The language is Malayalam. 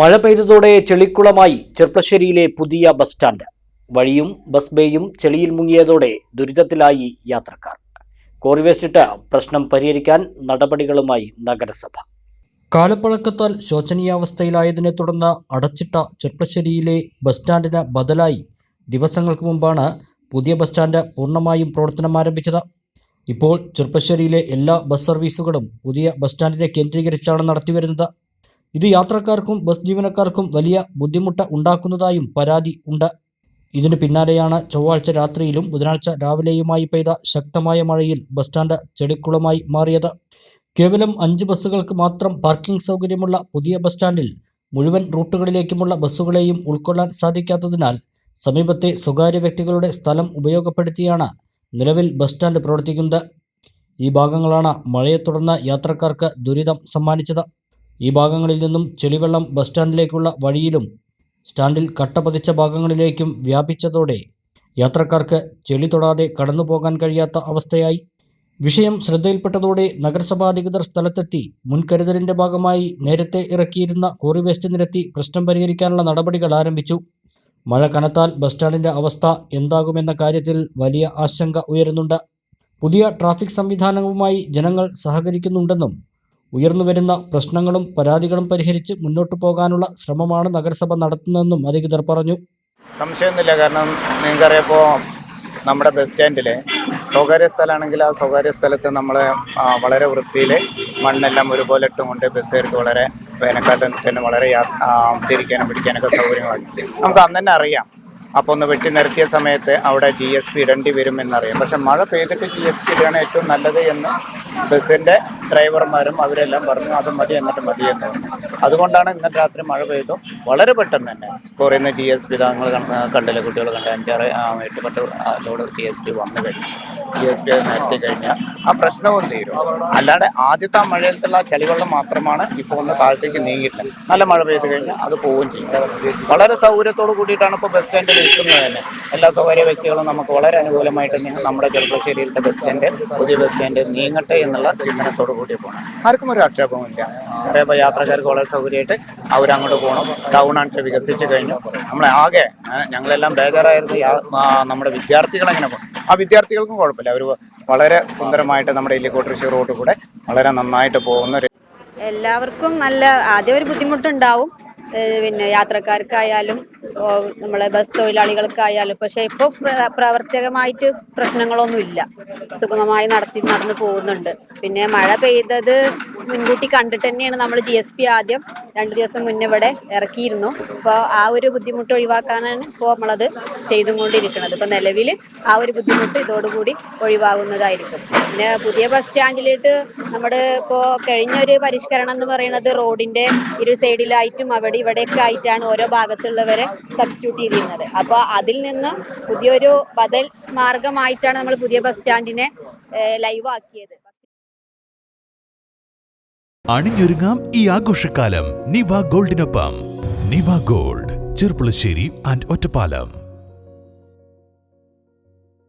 മഴ പെയ്തതോടെ ചെളിക്കുളമായി ചെർപ്പശ്ശേരിയിലെ പുതിയ ബസ് സ്റ്റാൻഡ്. വഴിയും ബസ് ബേയും ചെളിയിൽ മുങ്ങിയതോടെ ദുരിതത്തിലായി യാത്രക്കാർ. കോറിവേസ്റ്റിട്ട് പ്രശ്നം പരിഹരിക്കാൻ നടപടികളുമായി നഗരസഭ. കാലപ്പഴക്കത്താൽ ശോചനീയാവസ്ഥയിലായതിനെ തുടർന്ന് അടച്ചിട്ട ചെർപ്പശ്ശേരിയിലെ ബസ് സ്റ്റാൻഡിന് ബദലായി ദിവസങ്ങൾക്ക് മുമ്പാണ് പുതിയ ബസ് സ്റ്റാൻഡ് പൂർണ്ണമായും പ്രവർത്തനം ആരംഭിച്ചത്. ഇപ്പോൾ ചെർപ്പശ്ശേരിയിലെ എല്ലാ ബസ് സർവീസുകളും പുതിയ ബസ് സ്റ്റാൻഡിനെ കേന്ദ്രീകരിച്ചാണ് നടത്തിവരുന്നത്. ഇത് യാത്രക്കാർക്കും ബസ് ജീവനക്കാർക്കും വലിയ ബുദ്ധിമുട്ട് ഉണ്ടാക്കുന്നതായും പരാതി ഉണ്ട്. ഇതിനു പിന്നാലെയാണ് ചൊവ്വാഴ്ച രാത്രിയിലും ബുധനാഴ്ച രാവിലെയുമായി പെയ്ത ശക്തമായ മഴയിൽ ബസ് സ്റ്റാൻഡ് ചെളിക്കുളമായി മാറിയത്. കേവലം 5 ബസ്സുകൾക്ക് മാത്രം പാർക്കിംഗ് സൗകര്യമുള്ള പുതിയ ബസ് സ്റ്റാൻഡിൽ മുഴുവൻ റൂട്ടുകളിലേക്കുമുള്ള ബസ്സുകളെയും ഉൾക്കൊള്ളാൻ സാധിക്കാത്തതിനാൽ സമീപത്തെ സ്വകാര്യ വ്യക്തികളുടെ സ്ഥലം ഉപയോഗപ്പെടുത്തിയാണ് നിലവിൽ ബസ് സ്റ്റാൻഡ് പ്രവർത്തിക്കുന്നത്. ഈ ഭാഗങ്ങളാണ് മഴയെ തുടർന്ന് യാത്രക്കാർക്ക് ദുരിതം സമ്മാനിച്ചത്. ഈ ഭാഗങ്ങളിൽ നിന്നും ചെളിവെള്ളം ബസ് സ്റ്റാൻഡിലേക്കുള്ള വഴിയിലും സ്റ്റാൻഡിൽ കട്ട പതിച്ച ഭാഗങ്ങളിലേക്കും വ്യാപിച്ചതോടെ യാത്രക്കാർക്ക് ചെളി തൊടാതെ കടന്നു പോകാൻ കഴിയാത്ത അവസ്ഥയായി. വിഷയം ശ്രദ്ധയിൽപ്പെട്ടതോടെ നഗരസഭാ അധികൃതർ സ്ഥലത്തെത്തി മുൻകരുതലിന്റെ ഭാഗമായി നേരത്തെ ഇറക്കിയിരുന്ന കോറി വേസ്റ്റ് നിരത്തി പ്രശ്നം പരിഹരിക്കാനുള്ള നടപടികൾ ആരംഭിച്ചു. മഴ കനത്താൽ ബസ് സ്റ്റാൻഡിന്റെ അവസ്ഥ എന്താകുമെന്ന കാര്യത്തിൽ വലിയ ആശങ്ക ഉയരുന്നുണ്ട്. പുതിയ ട്രാഫിക് സംവിധാനവുമായി ജനങ്ങൾ സഹകരിക്കുന്നുണ്ടെന്നും ഉയർന്നുവരുന്ന പ്രശ്നങ്ങളും പരാതികളും പരിഹരിച്ച് മുന്നോട്ടു പോകാനുള്ള ശ്രമമാണ് നഗരസഭ നടത്തുന്നതെന്നും അധികൃതർ പറഞ്ഞു. സംശയമൊന്നുമില്ല. കാരണം നിങ്ങൾക്കറിയപ്പോൾ നമ്മുടെ ബസ് സ്റ്റാൻഡിൽ സ്വകാര്യ സ്ഥലമാണെങ്കിൽ ആ സ്വകാര്യ സ്ഥലത്ത് നമ്മൾ വളരെ വൃത്തിയിൽ മണ്ണെല്ലാം ഒരുപോലെ ഇട്ടുകൊണ്ട് ബസ്സുകാർക്ക് വളരെ വേനൽക്കാലത്ത് തന്നെ വളരെ തിരിക്കാനും പിടിക്കാനൊക്കെ സൗകര്യങ്ങളാണ്. നമുക്ക് അന്ന് തന്നെ അറിയാം. അപ്പോൾ ഒന്ന് വെട്ടി നിരത്തിയ സമയത്ത് അവിടെ GSP ഇടേണ്ടി വരുമെന്നറിയാം. പക്ഷെ മഴ പെയ്തിട്ട് GSP ഇടുകയാണ് ഏറ്റവും നല്ലത് എന്ന് ബസ്സിൻ്റെ ഡ്രൈവർമാരും അവരെല്ലാം പറഞ്ഞു. അത് മതി, എന്നിട്ട് മതി എന്ന് പറഞ്ഞു. അതുകൊണ്ടാണ് ഇന്നലെ രാത്രി മഴ പെയ്തു വളരെ പെട്ടെന്ന് തന്നെ കുറയുന്ന GSP നിങ്ങൾ കണ്ടില്ല, കുട്ടികൾ കണ്ട 5-8 ലോഡ് GSP വന്നു കഴിഞ്ഞു. GSP നിരത്തി കഴിഞ്ഞാൽ ആ പ്രശ്നവും തീരും. അല്ലാതെ ആദ്യത്തെ ആ മഴയത്തുള്ള ചളിവെള്ളം മാത്രമാണ് ഇപ്പോൾ ഒന്ന് താഴത്തേക്ക് നീങ്ങിയിട്ടില്ല. നല്ല മഴ പെയ്ത് കഴിഞ്ഞാൽ അത് പോവുകയും ചെയ്യും. വളരെ സൗകര്യത്തോട് കൂടിയിട്ടാണ് ഇപ്പോൾ ബസ് സ്റ്റാൻഡിൽ നിൽക്കുന്നത് തന്നെ. എല്ലാ സ്വകാര്യ വ്യക്തികളും നമുക്ക് വളരെ അനുകൂലമായിട്ട് നമ്മുടെ ചെറുപ്പശ്ശേരിയിലത്തെ ബസ് സ്റ്റാൻഡ് പുതിയ ബസ് സ്റ്റാൻഡ് നീങ്ങട്ടെ എന്നുള്ള ചിന്തനത്തോടു കൂടി പോകണം. ആർക്കും ഒരു ആക്ഷേപവുമില്ല. അറിയാപ്പോൾ യാത്രക്കാർക്ക് വളരെ സൗകര്യമായിട്ട് അവരങ്ങോട്ട് പോകണം. ടൗൺ ആയിട്ട് വികസിച്ച് കഴിഞ്ഞു. നമ്മളാകെ ഞങ്ങളെല്ലാം ബേജാറായിരുന്നു നമ്മുടെ വിദ്യാർത്ഥികൾ എങ്ങനെ പോകും. ആ വിദ്യാർത്ഥികൾക്കും കുഴപ്പമില്ല. അവർ വളരെ സുന്ദരമായിട്ട് നമ്മുടെ ഇല്ലിക്കോട്ട് റോഡ് കൂടെ വളരെ നന്നായിട്ട് പോകുന്ന എല്ലാവർക്കും നല്ല ആദ്യം ഒരു ബുദ്ധിമുട്ടുണ്ടാവും. പിന്നെ യാത്രക്കാർക്കായാലും നമ്മളെ ബസ് തൊഴിലാളികൾക്കായാലും. പക്ഷെ ഇപ്പോൾ പ്രവർത്തകമായിട്ട് പ്രശ്നങ്ങളൊന്നുമില്ല. സുഗമമായി നടന്നു പോകുന്നുണ്ട്. പിന്നെ മഴ പെയ്തത് മുൻകൂട്ടി കണ്ടിട്ട് തന്നെയാണ് നമ്മൾ GSP ആദ്യം 2 ദിവസം മുന്നേ ഇവിടെ ഇറക്കിയിരുന്നു. അപ്പോൾ ആ ഒരു ബുദ്ധിമുട്ട് ഒഴിവാക്കാനാണ് ഇപ്പോൾ നമ്മളത് ചെയ്തുകൊണ്ടിരിക്കുന്നത്. ഇപ്പോൾ നിലവിൽ ആ ഒരു ബുദ്ധിമുട്ട് ഇതോടുകൂടി ഒഴിവാകുന്നതായിരിക്കും. പിന്നെ പുതിയ ബസ് സ്റ്റാൻഡിലിട്ട് നമ്മുടെ ഇപ്പോൾ കഴിഞ്ഞൊരു പരിഷ്കരണം എന്ന് പറയുന്നത് റോഡിൻ്റെ ഇരു സൈഡിലായിട്ടും അവിടെ ഇവിടെയൊക്കെ ആയിട്ടാണ് ഓരോ ഭാഗത്തുള്ളവരെ സബ്സ്റ്റിറ്റ്യൂട്ട് ചെയ്തിരുന്നത്. അപ്പോൾ അതിൽ നിന്ന് പുതിയൊരു ബദൽ മാർഗമായിട്ടാണ് നമ്മൾ പുതിയ ബസ് സ്റ്റാൻഡിനെ ലൈവ് ആക്കിയത്. അണിഞ്ഞൊരുങ്ങാം ഈ ആഘോഷക്കാലം നിവ ഗോൾഡിനൊപ്പം. നിവ ഗോൾഡ്, ചെർപ്പുളശ്ശേരി ആൻഡ് ഒറ്റപ്പാലം.